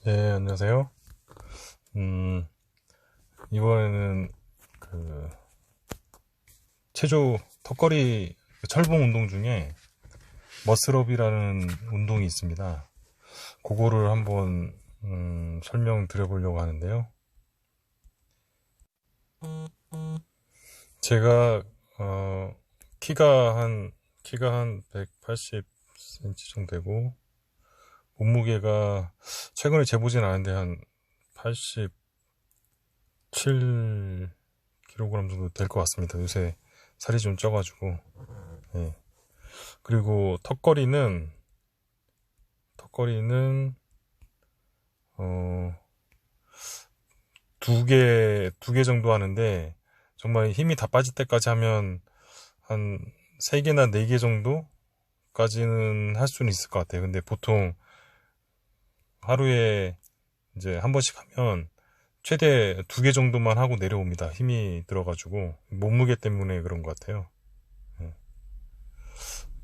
네, 안녕하세요. 이번에는 체조 턱걸이 철봉 운동 중에 머슬업이라는 운동이 있습니다. 그거를 한번 설명드려 보려고 하는데요. 제가 키가 한 180cm 정도 되고, 몸무게가 최근에 재보진 않은데 한 87kg 정도 될 것 같습니다. 요새 살이 좀 쪄가지고. 예. 그리고 턱걸이는 어, 두 개 정도 하는데, 정말 힘이 다 빠질 때까지 하면 한 3개나 4개 정도까지는 할 수는 있을 것 같아요. 근데 보통 하루에 이제 한 번씩 하면 최대 2개 정도만 하고 내려옵니다. 힘이 들어가지고. 몸무게 때문에 그런 것 같아요. 예.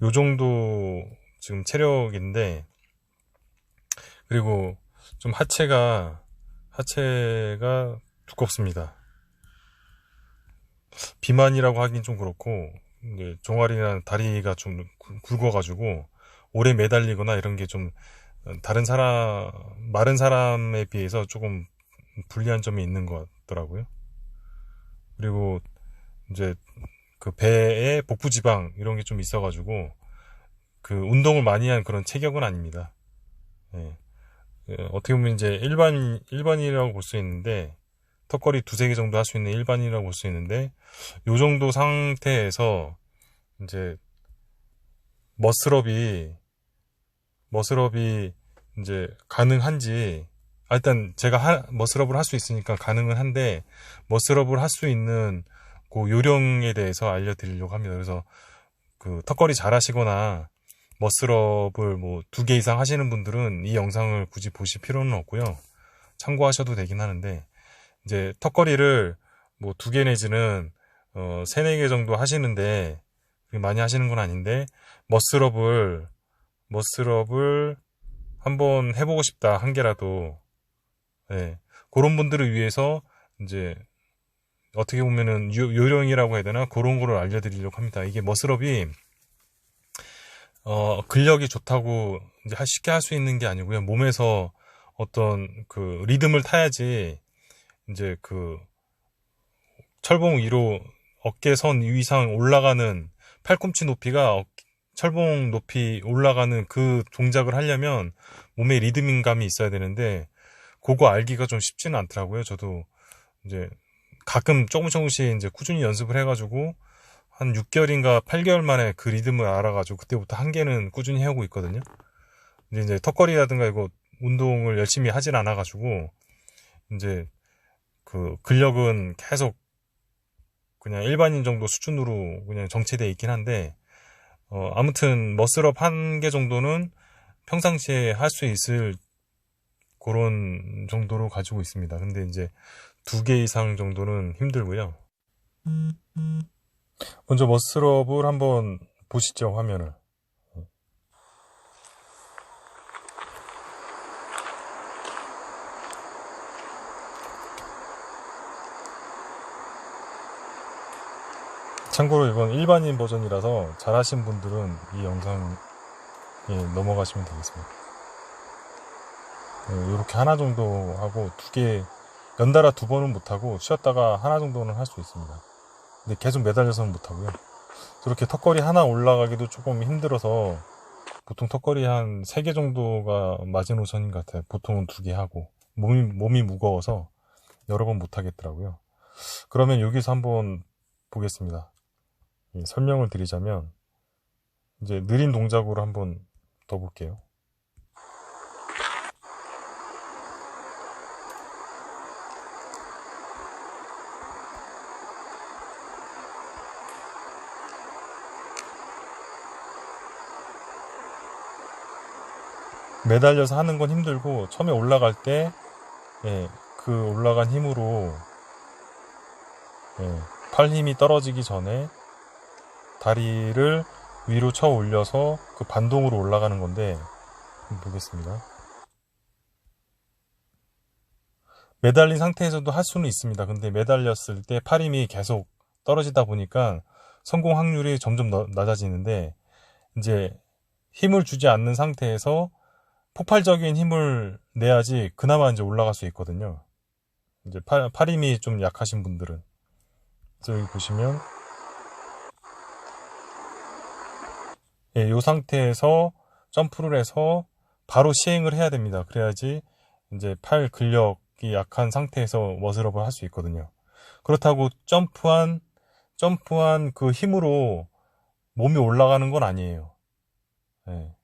요 정도 지금 체력인데, 그리고 좀 하체가 두껍습니다. 비만이라고 하긴 좀 그렇고, 이제 종아리나 다리가 좀 굵어가지고 오래 매달리거나 이런 게 좀 마른 사람에 비해서 조금 불리한 점이 있는 것 같더라고요. 그리고 이제 그 배에 복부 지방 이런 게 좀 있어가지고 그 운동을 많이 한 그런 체격은 아닙니다. 예. 어떻게 보면 이제 일반인이라고 볼 수 있는데, 턱걸이 두세 개 정도 할 수 있는 일반인이라고 볼 수 있는데, 요 정도 상태에서 이제 머슬업이 이제 가능한지, 일단 제가 머슬업을 할 수 있으니까 가능은 한데, 머슬업을 할 수 있는 그 요령에 대해서 알려드리려고 합니다. 그래서 그 턱걸이 잘 하시거나 머슬업을 뭐 2개 이상 하시는 분들은 이 영상을 굳이 보실 필요는 없고요. 참고하셔도 되긴 하는데, 이제 턱걸이를 뭐 2개 내지는 3, 4개 정도 하시는데, 많이 하시는 건 아닌데, 머슬업을 한번 해보고 싶다, 한 개라도. 예. 그런 분들을 위해서 이제 어떻게 보면은 요령이라고 해야 되나, 그런 거를 알려드리려고 합니다. 이게 머슬업이 근력이 좋다고 이제 쉽게 할 수 있는 게 아니고요. 몸에서 어떤 그 리듬을 타야지 이제 그 철봉 위로 어깨선 이상 올라가는, 팔꿈치 높이가 철봉 높이 올라가는 그 동작을 하려면 몸에 리듬감이 있어야 되는데, 그거 알기가 좀 쉽지는 않더라고요. 저도 이제 가끔 조금씩 이제 꾸준히 연습을 해가지고 한 6개월인가 8개월 만에 그 리듬을 알아가지고 그때부터 한 개는 꾸준히 해오고 있거든요. 근데 이제 턱걸이라든가 이거 운동을 열심히 하진 않아가지고 이제 그 근력은 계속 그냥 일반인 정도 수준으로 그냥 정체되어 있긴 한데, 아무튼 머슬업 한 개 정도는 평상시에 할 수 있을 그런 정도로 가지고 있습니다. 근데 이제 2개 이상 정도는 힘들고요. 먼저 머슬업을 한번 보시죠, 화면을. 참고로 이건 일반인 버전이라서 잘하신 분들은 이 영상에 넘어가시면 되겠습니다. 이렇게 하나 정도 하고 2개, 연달아 2번은 못하고 쉬었다가 하나 정도는 할 수 있습니다. 근데 계속 매달려서는 못하고요. 저렇게 턱걸이 하나 올라가기도 조금 힘들어서 보통 턱걸이 한 3개 정도가 마지노선인 것 같아요. 보통은 2개 하고 몸이 무거워서 여러 번 못하겠더라고요. 그러면 여기서 한번 보겠습니다. 설명을 드리자면, 이제 느린 동작으로 한번 더 볼게요. 매달려서 하는 건 힘들고, 처음에 올라갈 때 그 올라간 힘으로 팔 힘이 떨어지기 전에 다리를 위로 쳐 올려서 그 반동으로 올라가는 건데, 보겠습니다. 매달린 상태에서도 할 수는 있습니다. 근데 매달렸을 때 팔 힘이 계속 떨어지다 보니까 성공 확률이 점점 낮아지는데, 이제 힘을 주지 않는 상태에서 폭발적인 힘을 내야지 그나마 이제 올라갈 수 있거든요. 이제 팔 힘이 좀 약하신 분들은. 그래서 여기 보시면, 예, 이 상태에서 점프를 해서 바로 시행을 해야 됩니다. 그래야지 이제 팔 근력이 약한 상태에서 머슬업을 할 수 있거든요. 그렇다고 점프한 그 힘으로 몸이 올라가는 건 아니에요. 예.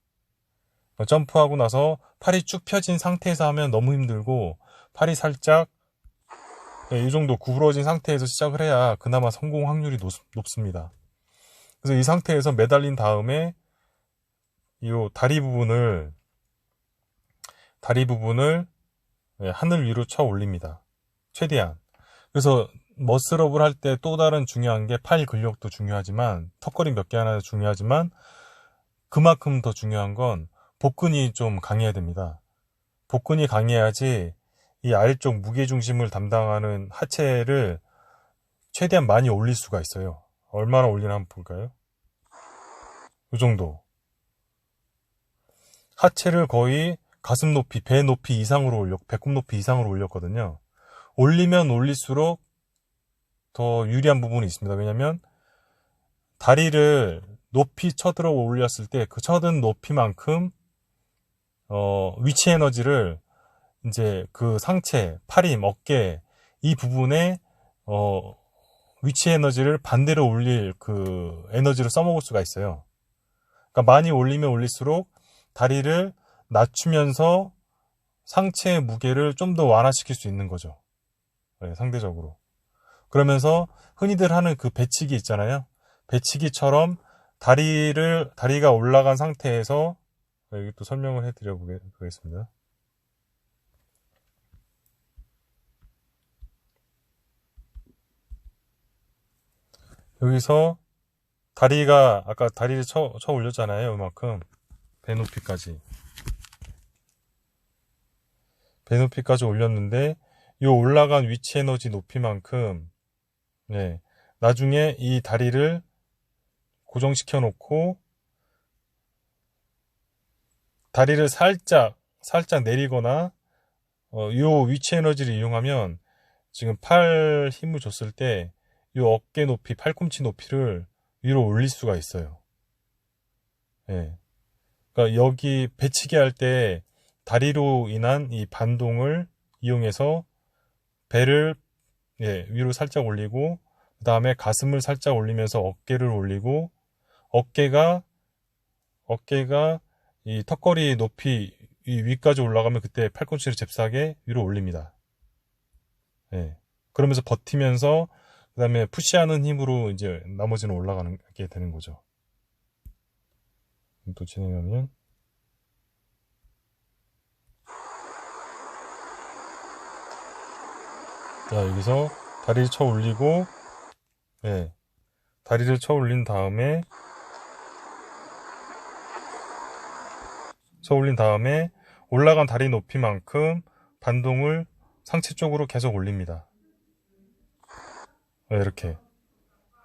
점프하고 나서 팔이 쭉 펴진 상태에서 하면 너무 힘들고, 팔이 살짝, 이 정도 구부러진 상태에서 시작을 해야 그나마 성공 확률이 높습니다. 그래서 이 상태에서 매달린 다음에 이 다리 부분을 하늘 위로 쳐 올립니다. 최대한. 그래서 머슬업을 할 때 또 다른 중요한 게 팔 근력도 중요하지만, 턱걸이 몇 개 하나 중요하지만, 그만큼 더 중요한 건 복근이 좀 강해야 됩니다. 복근이 강해야지 이 아래쪽 무게중심을 담당하는 하체를 최대한 많이 올릴 수가 있어요. 얼마나 올리나 한번 볼까요? 이 정도. 하체를 거의 가슴 높이, 배 높이 이상으로 배꼽 높이 이상으로 올렸거든요. 올리면 올릴수록 더 유리한 부분이 있습니다. 왜냐면 다리를 높이 쳐들어 올렸을 때 그 쳐든 높이만큼 위치 에너지를 이제 그 상체, 팔 힘, 어깨 이 부분에 위치 에너지를 반대로 올릴 그 에너지를 써먹을 수가 있어요. 그러니까 많이 올리면 올릴수록 다리를 낮추면서 상체의 무게를 좀 더 완화시킬 수 있는 거죠. 네, 상대적으로. 그러면서 흔히들 하는 그 배치기 있잖아요. 배치기처럼 다리가 올라간 상태에서, 여기 또 설명을 해드려 보겠습니다. 여기서 아까 다리를 쳐 올렸잖아요. 이만큼. 배 높이까지 올렸는데, 이 올라간 위치 에너지 높이만큼, 네, 나중에 이 다리를 고정시켜 놓고, 다리를 살짝 내리거나, 이 위치 에너지를 이용하면, 지금 팔 힘을 줬을 때, 이 어깨 높이, 팔꿈치 높이를 위로 올릴 수가 있어요. 네. 그러니까 여기 배치기 할 때 다리로 인한 이 반동을 이용해서 배를 위로 살짝 올리고, 그 다음에 가슴을 살짝 올리면서 어깨를 올리고, 어깨가 이 턱걸이 높이 이 위까지 올라가면 그때 팔꿈치를 잽싸게 위로 올립니다. 예. 그러면서 버티면서 그 다음에 푸시하는 힘으로 이제 나머지는 올라가게 되는 거죠. 또 진행하면, 자, 여기서 다리를 쳐 올리고, 다리를 쳐 올린 다음에 올라간 다리 높이만큼 반동을 상체 쪽으로 계속 올립니다. 이렇게.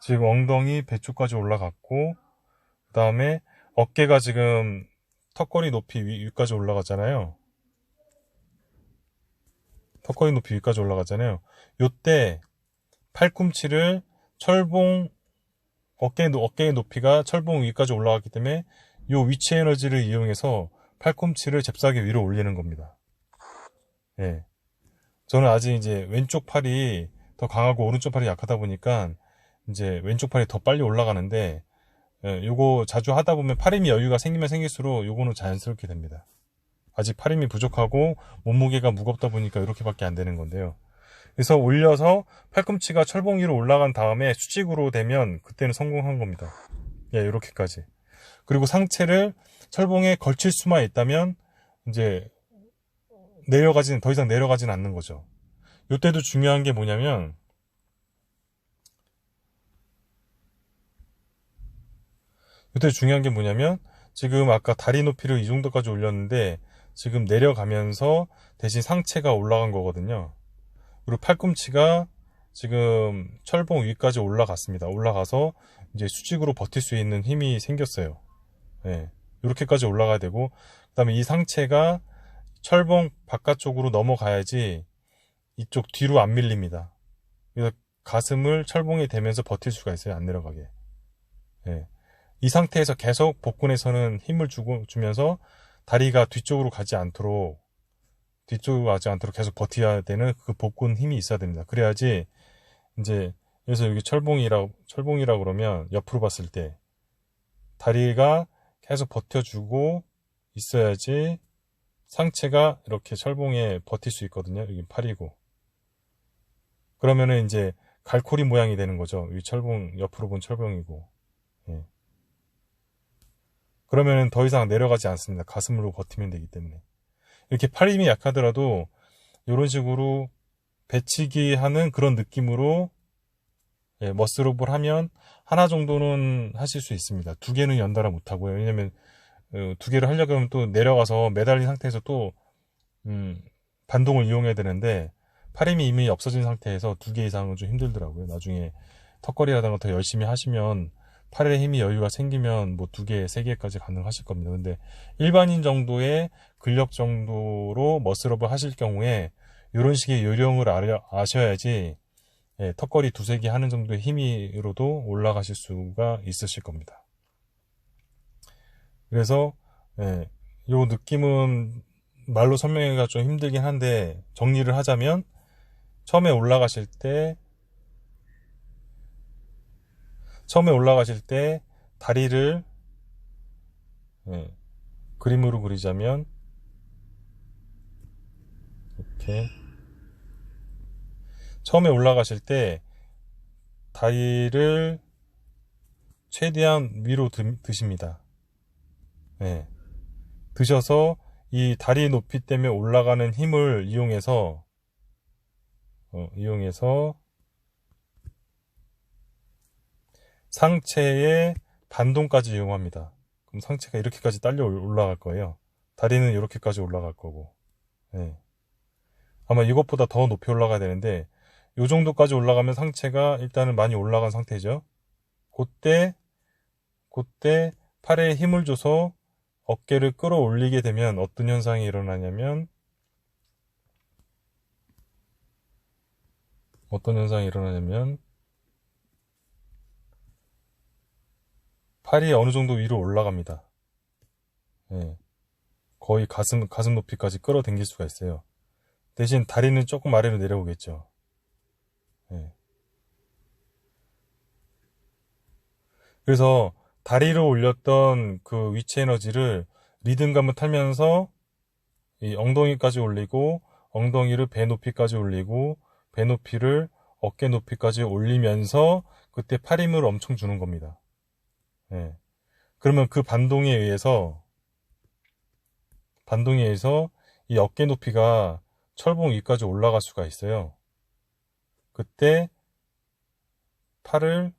지금 엉덩이 배 쪽까지 올라갔고, 그 다음에 어깨가 지금 턱걸이 높이 위까지 올라갔잖아요. 요때 팔꿈치를 어깨의 높이가 철봉 위까지 올라갔기 때문에 요 위치 에너지를 이용해서 팔꿈치를 잽싸게 위로 올리는 겁니다. 예. 저는 아직 이제 왼쪽 팔이 더 강하고 오른쪽 팔이 약하다 보니까 이제 왼쪽 팔이 더 빨리 올라가는데, 요거 자주 하다 보면 팔 힘이 여유가 생기면 생길수록 요거는 자연스럽게 됩니다. 아직 팔 힘이 부족하고 몸무게가 무겁다 보니까 이렇게밖에 안 되는 건데요. 그래서 올려서 팔꿈치가 철봉 위로 올라간 다음에 수직으로 되면 그때는 성공한 겁니다. 이렇게까지. 그리고 상체를 철봉에 걸칠 수만 있다면 이제 더 이상 내려가진 않는 거죠. 이때도 중요한 게 뭐냐면, 지금 아까 다리 높이를 이 정도까지 올렸는데 지금 내려가면서 대신 상체가 올라간 거거든요. 그리고 팔꿈치가 지금 철봉 위까지 올라갔습니다. 올라가서 이제 수직으로 버틸 수 있는 힘이 생겼어요. 예. 이렇게까지 올라가야 되고, 그 다음에 이 상체가 철봉 바깥쪽으로 넘어가야지 이쪽 뒤로 안 밀립니다. 그래서 가슴을 철봉에 대면서 버틸 수가 있어요. 안 내려가게. 예. 이 상태에서 계속 복근에서는 힘을 주면서 다리가 뒤쪽으로 가지 않도록 계속 버텨야 되는 그 복근 힘이 있어야 됩니다. 그래야지 이제 그래서 여기 철봉이라고 그러면 옆으로 봤을 때 다리가 계속 버텨주고 있어야지 상체가 이렇게 철봉에 버틸 수 있거든요. 여기 팔이고. 그러면은 이제 갈고리 모양이 되는 거죠. 이 철봉 옆으로 본 철봉이고. 예. 그러면은 더 이상 내려가지 않습니다. 가슴으로 버티면 되기 때문에. 이렇게 팔 힘이 약하더라도 이런 식으로 배치기 하는 그런 느낌으로 머슬업을 하면 하나 정도는 하실 수 있습니다. 두 개는 연달아 못 하고요. 왜냐면 두 개를 하려고 하면 또 내려가서 매달린 상태에서 또 반동을 이용해야 되는데 팔 힘이 이미 없어진 상태에서 두 개 이상은 좀 힘들더라고요. 나중에 턱걸이라든가 더 열심히 하시면 팔에 힘이 여유가 생기면 뭐 2개, 3개까지 가능하실 겁니다. 근데 일반인 정도의 근력 정도로 머슬업을 하실 경우에 이런 식의 요령을 아셔야지 턱걸이 2-3개 하는 정도의 힘으로도 올라가실 수가 있으실 겁니다. 그래서 요 느낌은 말로 설명하기가 좀 힘들긴 한데 정리를 하자면 처음에 올라가실 때 다리를 그림으로 그리자면 이렇게 처음에 올라가실 때 다리를 최대한 위로 드십니다. 드셔서 이 다리 높이 때문에 올라가는 힘을 이용해서 상체의 반동까지 이용합니다. 그럼 상체가 이렇게까지 딸려 올라갈 거예요. 다리는 이렇게까지 올라갈 거고. 아마 이것보다 더 높이 올라가야 되는데 이 정도까지 올라가면 상체가 일단은 많이 올라간 상태죠. 그때 팔에 힘을 줘서 어깨를 끌어올리게 되면 어떤 현상이 일어나냐면 팔이 어느 정도 위로 올라갑니다. 거의 가슴 높이까지 끌어당길 수가 있어요. 대신 다리는 조금 아래로 내려오겠죠. 그래서 다리로 올렸던 그 위치 에너지를 리듬감을 타면서 이 엉덩이까지 올리고 엉덩이를 배 높이까지 올리고 배 높이를 어깨 높이까지 올리면서 그때 팔 힘을 엄청 주는 겁니다. 그러면 그 반동에 의해서 이 어깨 높이가 철봉 위까지 올라갈 수가 있어요. 그때 팔을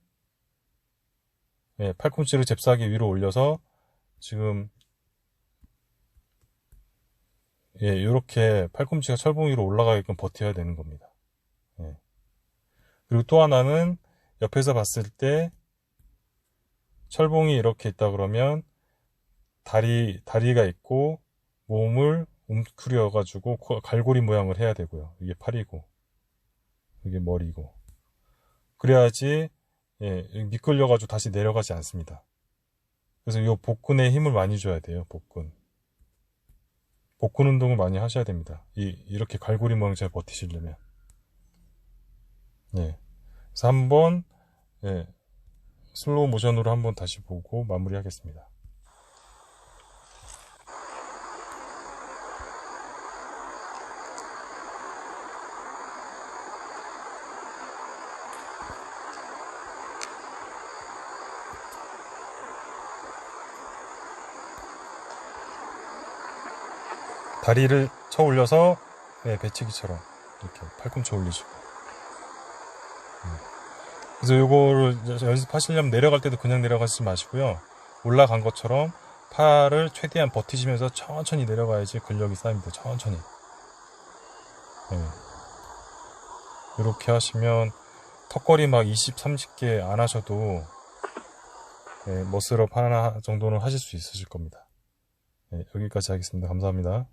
팔꿈치를 잽싸게 위로 올려서 지금 이렇게 팔꿈치가 철봉 위로 올라가게끔 버텨야 되는 겁니다. 그리고 또 하나는 옆에서 봤을 때 철봉이 이렇게 있다 그러면 다리가 있고 몸을 움크려 가지고 갈고리 모양을 해야 되고요. 이게 팔이고 이게 머리고 그래야지 미끌려 가지고 다시 내려가지 않습니다. 그래서 이 복근에 힘을 많이 줘야 돼요. 복근 운동을 많이 하셔야 됩니다. 이렇게 갈고리 모양 잘 버티시려면. 그래서 한번 슬로우 모션으로 한번 다시 보고 마무리하겠습니다. 다리를 쳐 올려서 배치기처럼 이렇게 팔꿈치 올리시고 그래서 요거를 연습하시려면 내려갈 때도 그냥 내려가지 마시고요. 올라간 것처럼 팔을 최대한 버티시면서 천천히 내려가야지 근력이 쌓입니다. 천천히. 네. 이렇게 하시면 턱걸이 막 20, 30개 안 하셔도 네, 머슬업 하나 정도는 하실 수 있으실 겁니다. 네, 여기까지 하겠습니다. 감사합니다.